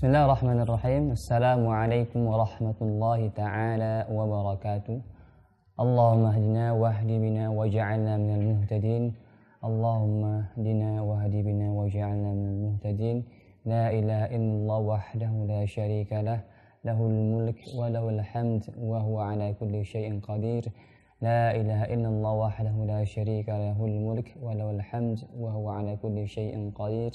Bismillahirrahmanirrahim. Assalamualaikum warahmatullahi ta'ala wabarakatuh. Allahumma hdina wahdi bina waj'alna minal muhtadin. Allahumma hdina wahdi bina waj'alna minal muhtadin. La ilaha illallah wahdahu la syarika lah. Lahul mulk wa lahul hamd wa huwa ala kulli syai'in qadir. La ilaha illallah wahdahu la syarika lahul mulk wa lahul hamd wa huwa ala kulli syai'in qadir.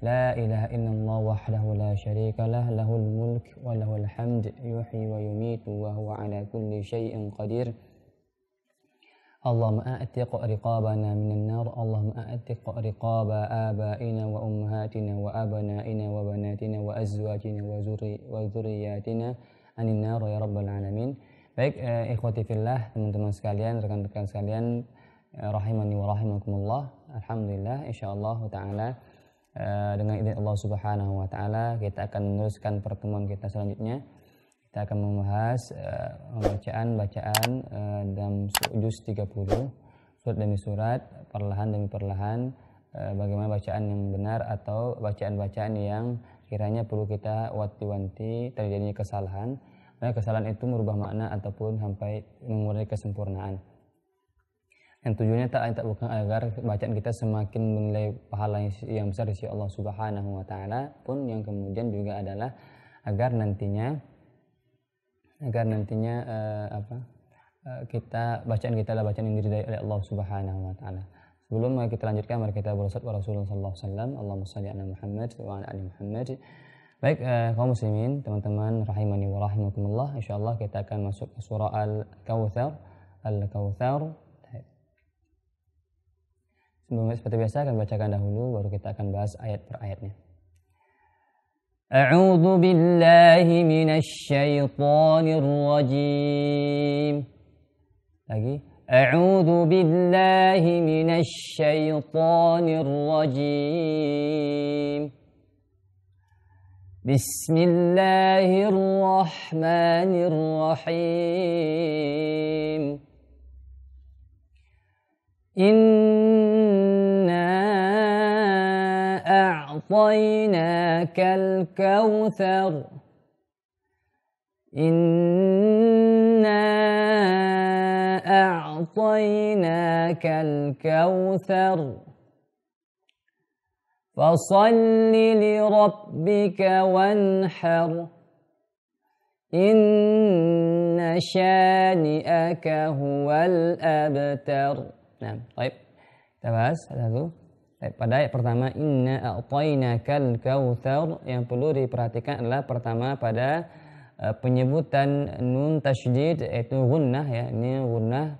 La ilaha illallah wahdahu la syarika lah, lahul mulk wa lahul hamd yuhyi wa yumitu wa huwa ala kulli syai'in qadir. Allahumma a'tiq riqabana minan nar, Allahumma a'tiq riqaba abaina wa ummahatina wa abnaina wa banatina wa azwajina wa dzurriyyatina anin nar ya rabbal alamin. Baik, ikhwati fillah, teman-teman sekalian, rekan-rekan sekalian, rahimani wa rahimakumullah. Alhamdulillah, insyaallah taala dengan izin Allah Subhanahu wa taala kita akan meneruskan pertemuan kita selanjutnya. Kita akan membahas bacaan dalam juz 30 surat demi surat, perlahan demi perlahan, bagaimana bacaan yang benar atau bacaan-bacaan yang kiranya perlu kita wanti-wanti terjadinya kesalahan. Karena kesalahan itu merubah makna ataupun sampai mengurangi kesempurnaan. Yang tujuannya tak bukan agar bacaan kita semakin menilai pahala yang besar di sisi Allah Subhanahu wa taala, pun yang kemudian juga adalah agar nantinya kita bacaan kita adalah bacaan yang diridai oleh Allah Subhanahu wa taala. Sebelum kita lanjutkan, mari kita bersalawat kepada Rasulullah sallallahu alaihi wasallam. Allahumma shalli ala Muhammad wa ala ali Muhammad. Baik, kaum muslimin, teman-teman rahimani wa rahimakumullah, insyaallah kita akan masuk ke surah Al-Kautsar. Sebelumnya seperti biasa akan bacakan dahulu, baru kita akan bahas ayat per ayatnya. A'udzu billahi minasy syaithanir rajim. Lagi. A'udzu billahi minasy syaithanir rajim. Bismillahirrahmanirrahim. أعطيناك الكوثر إنا أعطيناك الكوثر فصل لربك وانحر إن شانئك هو الأبتر. Nah, baik. Kita bahas satu. Pada ayat pertama, inna a'tainakal kautsar, yang perlu diperhatikan adalah pertama pada penyebutan nun tasydid, yaitu gunnah ya. Ini gunnah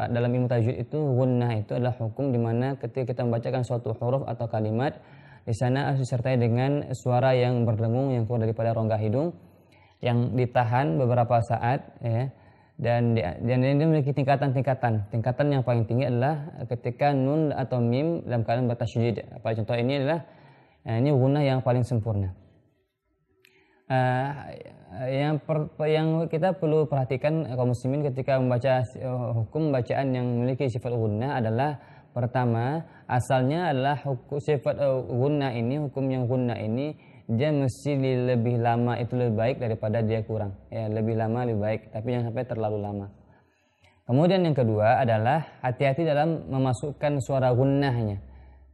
dalam ilmu tajwid itu, gunnah itu adalah hukum di mana ketika kita membacakan suatu huruf atau kalimat, di sana harus disertai dengan suara yang berdengung yang keluar daripada rongga hidung yang ditahan beberapa saat ya. Dan ini memiliki tingkatan yang paling tinggi adalah ketika nun atau mim dalam keadaan bertasydid. Pada contoh ini adalah ini gunnah yang paling sempurna. Yang kita perlu perhatikan kaum muslimin ketika membaca hukum bacaan yang memiliki sifat gunnah adalah pertama, asalnya adalah sifat gunnah ini, hukum yang gunnah ini dia mesti lebih lama itu lebih baik daripada dia kurang ya, lebih lama lebih baik, tapi jangan sampai terlalu lama. Kemudian yang kedua adalah hati-hati dalam memasukkan suara gunnahnya,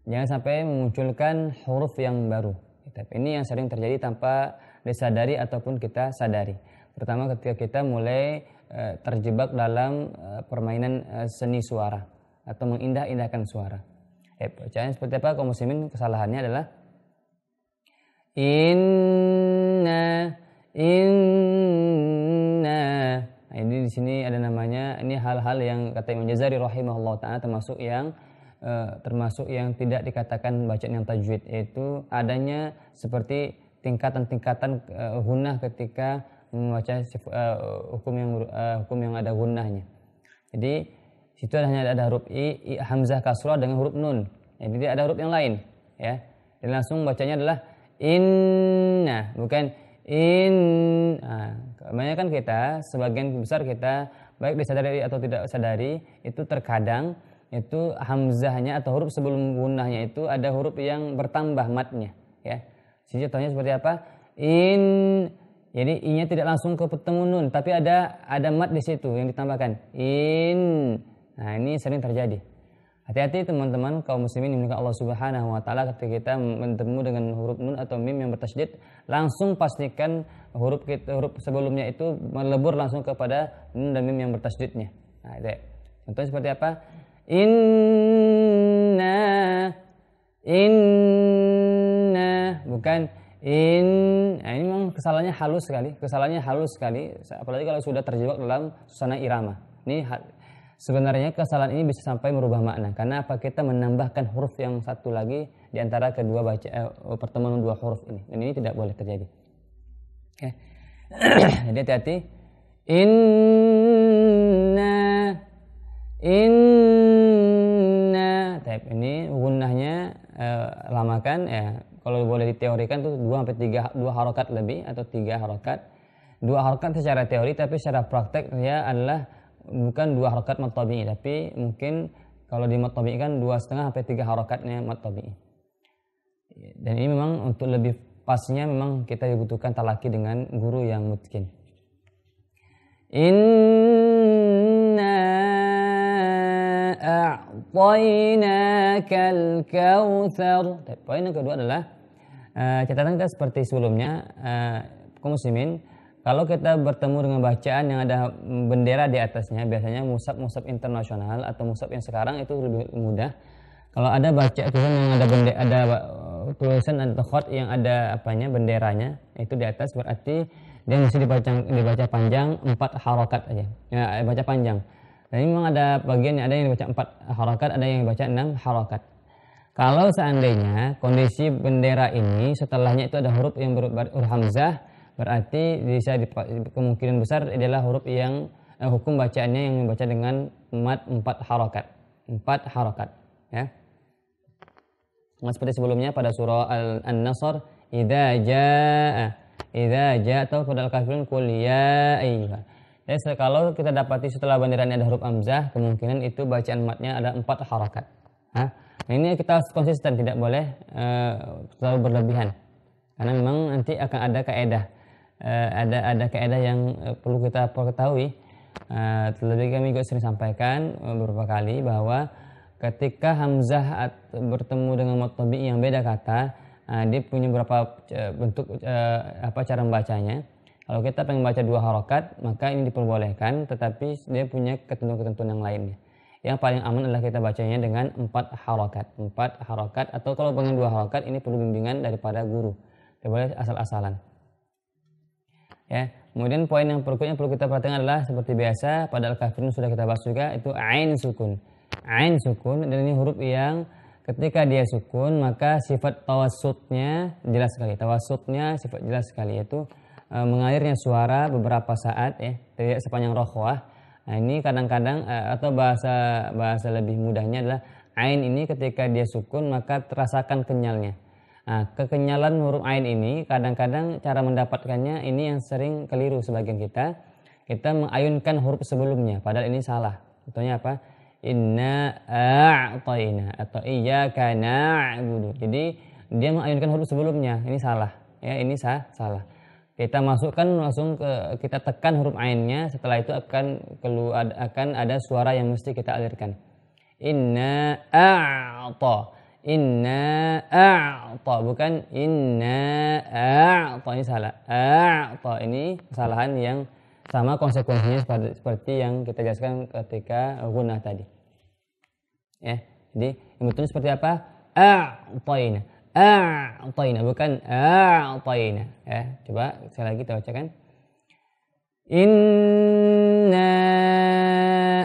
jangan sampai memunculkan huruf yang baru. Tapi ini yang sering terjadi tanpa disadari ataupun kita sadari. Pertama ketika kita mulai terjebak dalam permainan seni suara atau mengindah-indahkan suara. Bacaan seperti apa kaum muslimin? Kesalahannya adalah Inna. Nah, ini di sini ada namanya, ini hal-hal yang kata Imam Jazari rahimahullah taala termasuk yang tidak dikatakan bacaan yang tajwid, yaitu adanya seperti tingkatan-tingkatan gunnah ketika membaca hukum yang ada gunnahnya. Jadi situ hanya ada huruf i hamzah kasrah dengan huruf nun. Jadi tidak ada huruf yang lain ya. Dan langsung bacanya adalah inna, bukan in. Kebanyakan kita, sebagian besar kita, baik disadari atau tidak sadari, itu terkadang itu hamzahnya atau huruf sebelum gunnahnya itu ada huruf yang bertambah matnya ya. Contohnya seperti apa? In. Jadi i-nya tidak langsung ketemu nun, tapi ada mad di situ yang ditambahkan. In. Nah, ini sering terjadi. Hati-hati teman-teman kaum muslimin yang Allah Subhanahu wa taala, ketika kita bertemu dengan huruf nun atau mim yang bertasydid, langsung pastikan huruf sebelumnya itu melebur langsung kepada nun dan mim yang bertasydidnya. Nah, itu. Contohnya seperti apa? Inna, bukan in. Nah, ini memang kesalahannya halus sekali, apalagi kalau sudah terjebak dalam suasana irama. Ini sebenarnya kesalahan ini bisa sampai merubah makna, karena apa? Kita menambahkan huruf yang satu lagi di antara kedua pertemuan dua huruf ini, dan ini tidak boleh terjadi. Oke. Jadi hati-hati. Inna. Ini gunnahnya lamakan ya. Kalau boleh diteorikan itu 2 harokat lebih atau 3 harokat. 2 harokat secara teori, tapi secara praktek ya adalah bukan 2 harokat mad tabi'i, tapi mungkin kalau di mad tabi'i kan 2,5 sampai 3 harokatnya mad tabi'i. Dan ini memang untuk lebih pasnya memang kita dibutuhkan talaki dengan guru yang mutqin. Inna a'tainakal kautsar. Poin yang kedua adalah catatan kita seperti sebelumnya, kaum muslimin, kalau kita bertemu dengan bacaan yang ada bendera di atasnya, biasanya mushaf internasional atau mushaf yang sekarang itu lebih mudah. Kalau ada tulisan yang ada tulisan atau khot yang ada benderanya itu di atas, berarti dia mesti dibaca panjang 4 harokat aja. Ya, baca panjang. Dan ini memang ada bagian ada yang dibaca 4 harokat, ada yang dibaca 6 harokat. Kalau seandainya kondisi bendera ini setelahnya itu ada huruf yang huruf hamzah, berarti bisa kemungkinan besar adalah huruf yang hukum bacaannya yang membaca dengan mad 4 harokat. 4 harokat, ya. Nah, seperti sebelumnya pada surah An-Nasr, idza jaa atau pada Al-Kafirun qul ya ayyuha. Jadi kalau kita dapati setelah benderanya ada huruf hamzah, kemungkinan itu bacaan madnya ada 4 harokat. Nah, ini kita harus konsisten, tidak boleh terlalu berlebihan, karena memang nanti akan ada kaedah, ada kaedah yang perlu kita ketahui. Terlebih kami juga sering sampaikan beberapa kali bahwa ketika hamzah bertemu dengan mad tabi'i yang beda kata, dia punya beberapa bentuk cara membacanya. Kalau kita pengen baca 2 harokat, maka ini diperbolehkan, tetapi dia punya ketentuan-ketentuan yang lainnya. Yang paling aman adalah kita bacanya dengan 4 harokat. 4 harokat, atau kalau pengen 2 harokat, ini perlu bimbingan daripada guru. Tidak boleh asal-asalan. Ya, kemudian poin yang berikutnya perlu kita perhatikan adalah seperti biasa pada Al-Kafirun sudah kita bahas juga, itu ain sukun. Ain sukun, dan ini huruf yang ketika dia sukun maka sifat tawassutnya jelas sekali. Tawassutnya sifat jelas sekali, yaitu mengalirnya suara beberapa saat, ya, tidak sepanjang rokhwah. Nah, ini kadang-kadang atau bahasa lebih mudahnya adalah ain ini ketika dia sukun maka terasakan kenyalnya. Nah, kekenyalan huruf ain ini kadang-kadang cara mendapatkannya ini yang sering keliru sebagian kita. Kita mengayunkan huruf sebelumnya, padahal ini salah. Contohnya apa? Inna a'tayna atau iyyaka na'budu. Jadi dia mengayunkan huruf sebelumnya, ini salah. Ya, ini salah. Kita masukkan langsung kita tekan huruf ainnya, setelah itu akan ada suara yang mesti kita alirkan. Inna a'ta. Inna a'ta, bukan inna a'ta, ini salah. A'ta ini kesalahan yang sama konsekuensinya seperti yang kita jelaskan ketika gunnah tadi. Ya, jadi yang betul seperti apa? A'tayna. A'tayna, bukan a'tayna. Ya, coba sekali lagi kita bacakan. Inna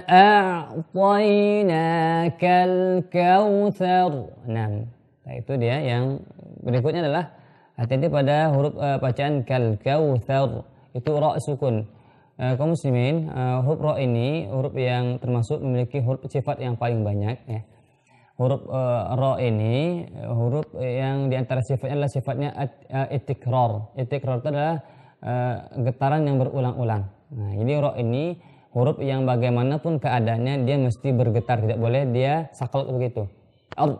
a'tainakal kautsar. Nah, itu dia. Yang berikutnya adalah hati-hati pada huruf bacaan kal kautsar. Itu ra sukun. Kaum muslimin, huruf ra ini huruf yang termasuk memiliki huruf sifat yang paling banyak, ya. Huruf ra ini huruf yang diantara sifatnya adalah sifatnya itikrar. Itikrar itu adalah getaran yang berulang-ulang. Nah, jadi ra ini huruf yang bagaimanapun keadaannya dia mesti bergetar, tidak boleh dia saklek begitu. Ra,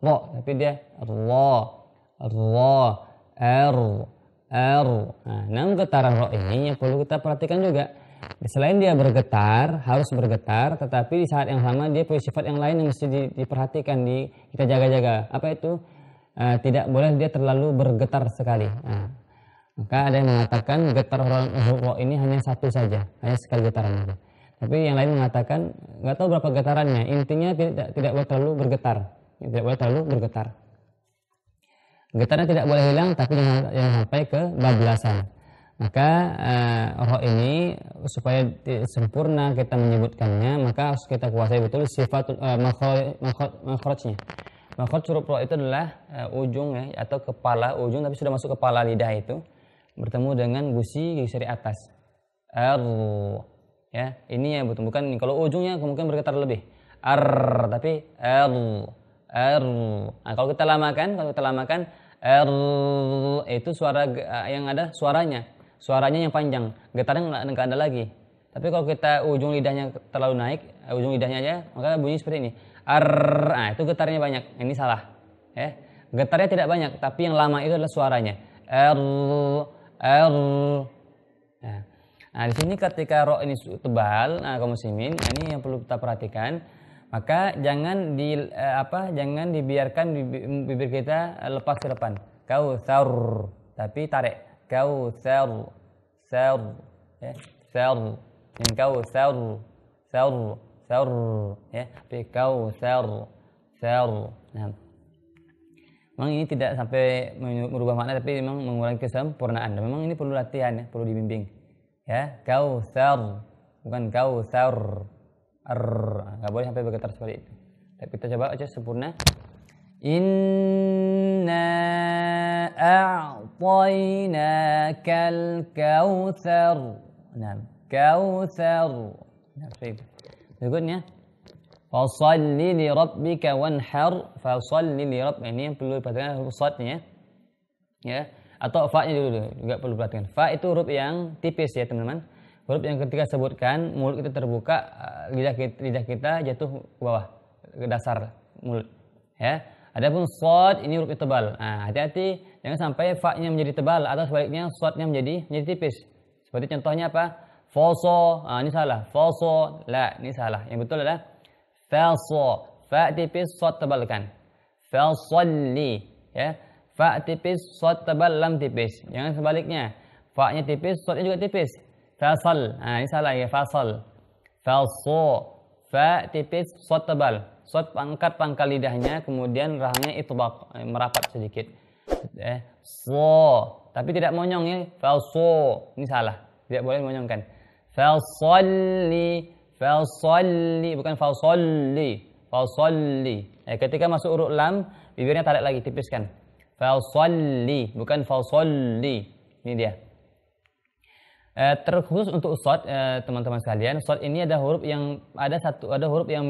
tapi dia Allah. Nah, namun getaran ro ini yang perlu kita perhatikan juga. Selain dia bergetar, harus bergetar, tetapi di saat yang sama dia punya sifat yang lain yang mesti diperhatikan, kita jaga-jaga. Apa itu? Tidak boleh dia terlalu bergetar sekali. Maka ada yang mengatakan getar ro ini hanya satu saja, hanya sekali getaran saja. Tapi yang lain mengatakan nggak tahu berapa getarannya. Intinya tidak boleh terlalu bergetar, tidak boleh terlalu bergetar. Getarnya tidak boleh hilang, tapi jangan sampai ke bablasan. Maka roh ini supaya sempurna kita menyebutkannya, maka harus kita kuasai betul sifat makhrajnya. Makhraj huruf roh itu adalah ujung ya, atau kepala ujung, tapi sudah masuk kepala lidah itu bertemu dengan gusi dari atas. Ya, ini ya betul, bukan kalau ujungnya kemungkinan bergetar lebih. Tapi Nah, kalau kita lamakan itu suara yang ada suaranya yang panjang, getarnya nggak ada lagi. Tapi kalau kita ujung lidahnya terlalu naik, ujung lidahnya aja, maka bunyi seperti ini. Nah, itu getarnya banyak. Ini salah. Ya. Getarnya tidak banyak, tapi yang lama itu adalah suaranya. Nah, di sini ketika ro ini tebal, kaum muslimin, ini yang perlu kita perhatikan. Maka jangan jangan dibiarkan bibir kita lepas ke depan. Kautsar, tapi tarik. Kautsar, ya, in kautsar, ya, tapi kautsar. Nah, memang ini tidak sampai merubah makna, tapi memang mengurangi kesempurnaan. Memang ini perlu latihan, ya, perlu dibimbing. Ya, kautsar, bukan kautsar. Nggak boleh sampai bergetar seperti itu. Tapi kita coba aja sempurna. Inna a'tainakal kautsar. Nah, kautsar. Nah, seperti itu. Berikutnya, fasalli li rabbika wanhar. Fasalli li rabbika. Ini yang perlu diperhatikan huruf shadnya. Ya, atau fa-nya dulu juga perlu diperhatikan. Fa itu huruf yang tipis ya, teman-teman. Huruf yang ketika sebutkan mulut kita terbuka, lidah kita jatuh ke bawah, ke dasar mulut. Ya. Adapun shad ini huruf tebal. Nah, hati-hati jangan sampai fa-nya menjadi tebal atau sebaliknya shad-nya menjadi tipis. Seperti contohnya apa? Foso, ini salah. Foso, la, ini salah. Yang betul adalah falso, fa tipis, shad tebalkan. Falsalli, ya. Fa tipis, shad tebal, lam tipis. Jangan sebaliknya. Fa-nya tipis, shad-nya juga tipis. Fasal, ini salah ya, fasal. Falso, fa tipis, shad tebal. Shad angkat pangkal lidahnya, kemudian rahangnya itbaq, merapat sedikit. So, tapi tidak monyong ya, falso. Ini salah, tidak boleh monyongkan. Falsalli, bukan falsalli. Ketika masuk huruf lam, bibirnya tarik lagi, tipiskan. Falsalli, bukan falsalli. Ini dia. Terkhusus untuk shad, teman-teman sekalian, shad ini ada huruf yang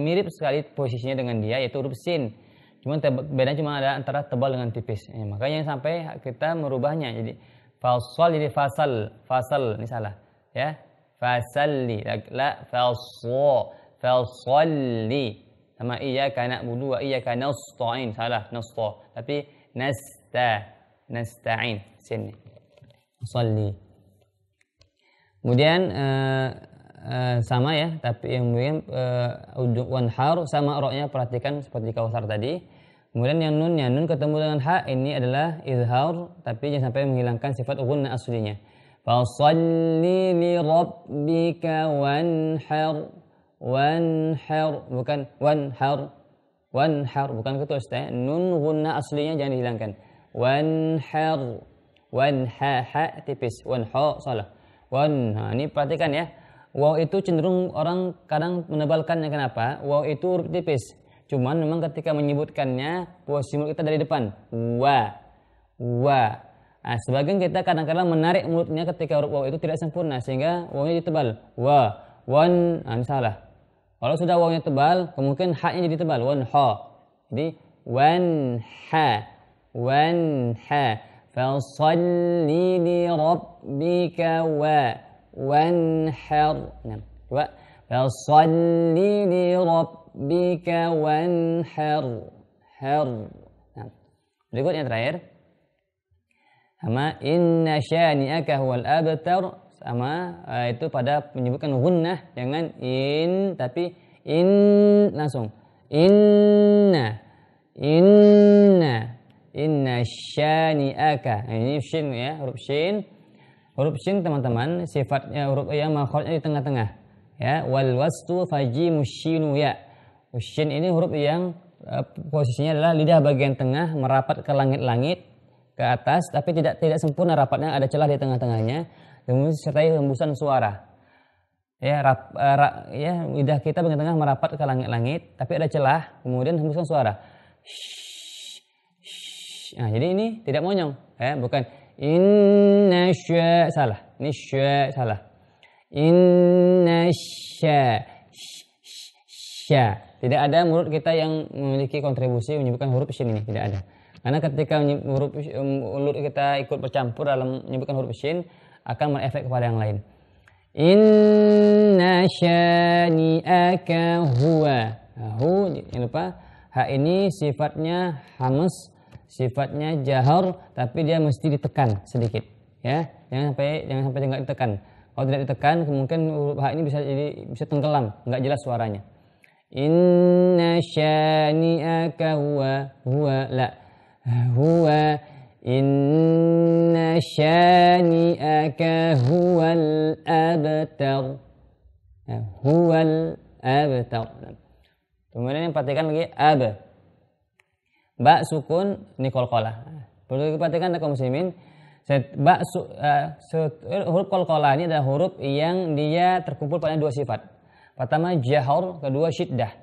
mirip sekali posisinya dengan dia, yaitu huruf sin. Bedanya cuma ada antara tebal dengan tipis. Makanya sampai kita merubahnya jadi fasal jadi fasal ini salah. Ya, fasalli, la falsalli. Sama iyyaka na'budu wa iyyaka nasta'in, salah, tapi nasta'in sin. Salli. Kemudian sama ya, tapi yang kemudian wanhar sama ro-nya perhatikan seperti kautsar tadi. Kemudian yang nun ketemu dengan ha, ini adalah izhar, tapi jangan sampai menghilangkan sifat ghunna aslinya. Fasalli li rabbika wanhar, bukan wanhar, bukan ketus ya. Nun ghunna aslinya jangan dihilangkan. Wanhar, ha tipis, wanha salah. Nah, ini perhatikan ya. Waw itu cenderung orang kadang menebalkannya. Kenapa? Waw itu huruf tipis. Cuman memang ketika menyebutkannya posisi mulut kita dari depan. Wa. Nah, sebagian kita kadang-kadang menarik mulutnya ketika huruf waw itu tidak sempurna sehingga wawnya ditebal. Wan. Nah, ini salah. Kalau sudah wawnya tebal, kemungkinan ha-nya jadi tebal. Wanha. Jadi wanha. Fasalli li rabbika wanhar. Fasalli li rabbika wanhar. Berikutnya terakhir. sama inna syani'aka huwal abtar, sama itu pada menyebutkan gunnah dengan in, tapi in langsung inna syani'aka. Nah, ini shin ya, huruf shin. Huruf shin teman-teman sifatnya huruf yang makhrajnya di tengah-tengah ya. Wal wastu fajimu syinu ya. Shin ini huruf yang posisinya adalah lidah bagian tengah merapat ke langit-langit ke atas, tapi tidak sempurna rapatnya, ada celah di tengah-tengahnya, kemudian disertai hembusan suara ya. Lidah kita bagian tengah merapat ke langit-langit tapi ada celah, kemudian hembusan suara. Nah, jadi ini tidak monyong ya, bukan inna sya, salah. Ini sya salah. Inna sya. Tidak ada mulut kita yang memiliki kontribusi menyebutkan huruf shin ini, tidak ada. Karena ketika mulut kita ikut bercampur dalam menyebutkan huruf shin akan berefek kepada yang lain. Inna syani'aka huwa. Nah, jangan lupa ha ini sifatnya hamas, sifatnya jahar, tapi dia mesti ditekan sedikit ya. Jangan sampai enggak ditekan. Kalau tidak ditekan kemungkinan huruf ha ini bisa tenggelam, enggak jelas suaranya. Inna syani'aka huwa la huwa inna syani'aka huwal abtar. Huwal abtar. Kemudian yang perhatikan lagi ba sukun ini qalqalah. Perlu diperhatikan kaum muslimin. Huruf qalqalah ini adalah huruf yang dia terkumpul pada dua sifat. Pertama jahar, kedua syiddah.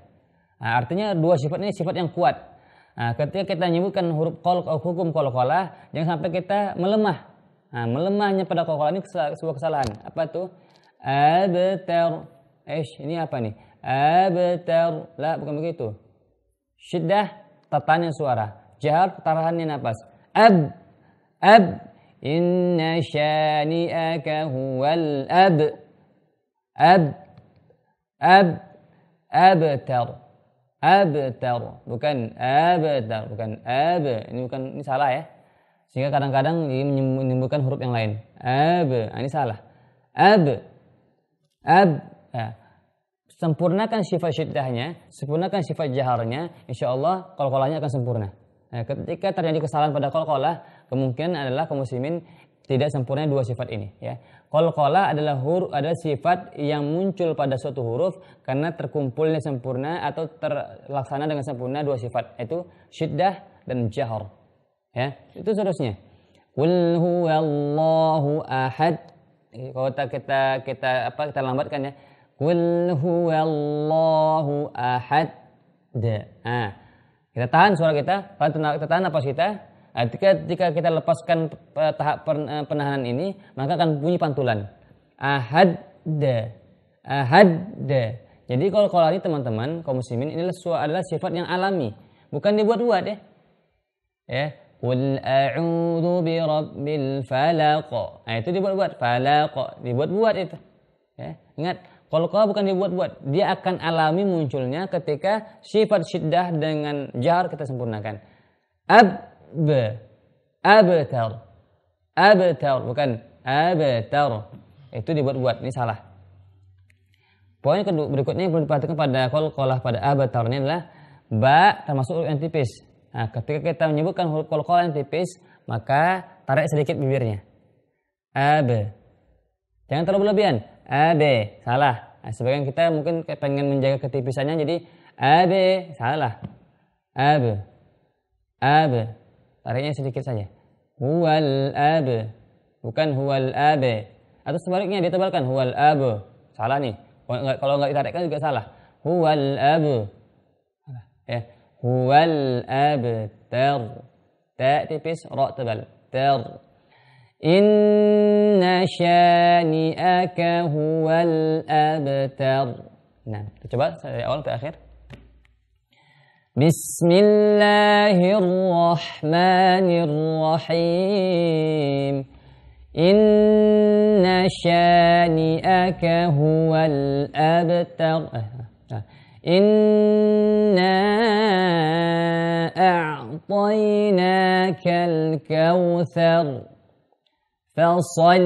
Nah, artinya dua sifat ini sifat yang kuat. Nah, ketika kita menyebutkan hukum qalqalah, jangan sampai kita melemah. Nah, melemahnya pada qalqalah ini sebuah kesalahan. Apa tuh? Abtar. Ini apa nih? Abtar. La, bukan begitu. Syiddah tatanya suara. Jahar tarahannya napas. Ab. Inna syani'aka huwal abtar. Bukan abtar, bukan ab. Ini salah ya. Sehingga kadang-kadang ini menimbulkan huruf yang lain. Ini salah. Ya. Sempurnakan sifat syiddahnya, sempurnakan sifat jaharnya, insyaallah qalqalahnya akan sempurna. Nah, ketika terjadi kesalahan pada qalqalah, kemungkinan adalah kaum muslimin tidak sempurna dua sifat ini ya. Qalqalah adalah sifat yang muncul pada suatu huruf karena terkumpulnya sempurna atau terlaksana dengan sempurna dua sifat, yaitu syiddah dan jahar. Ya, itu seterusnya. Qul huwallahu ahad. Kalau kita lambatkan ya. Qul huwallahu ahad. Kita tahan suara kita, kita tahan napas kita. Ketika kita lepaskan tahap penahanan ini, maka akan bunyi pantulan. Ahad. Jadi kalau ini teman-teman kaum muslimin, ini adalah sifat yang alami, bukan dibuat-buat ya. Ya, qul a'udzu birabbil falaq. Nah, itu dibuat-buat, falaq dibuat-buat itu. Ya, ingat, qalqalah bukan dibuat-buat, dia akan alami munculnya ketika sifat syiddah dengan jahar kita sempurnakan. Abtar, bukan abtar. Itu dibuat-buat, ini salah. Poin berikutnya yang perlu diperhatikan pada qalqalah pada abtar ini adalah ba termasuk huruf yang tipis. Nah, ketika kita menyebutkan huruf qalqalah yang tipis, maka tarik sedikit bibirnya. Jangan terlalu berlebihan. Salah. Nah, sebagian kita mungkin pengen menjaga ketipisannya, jadi salah. Tariknya sedikit saja. Huwal bukan huwal atau sebaliknya ditebalkan huwal salah nih. Kalau nggak ditarikkan juga salah. Huwal ya, huwal ta tipis, ra tebal, tar. Inna syani'aka huwal abtar. Nah, kita coba dari awal ke akhir. Bismillahirrahmanirrahim. Inna syani'aka huwal abtar. Inna a'tainakal kautsar. فصل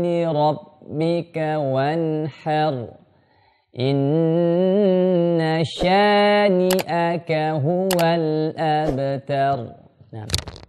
لربك وانحر إن شانئك هو الأبتر. Nah.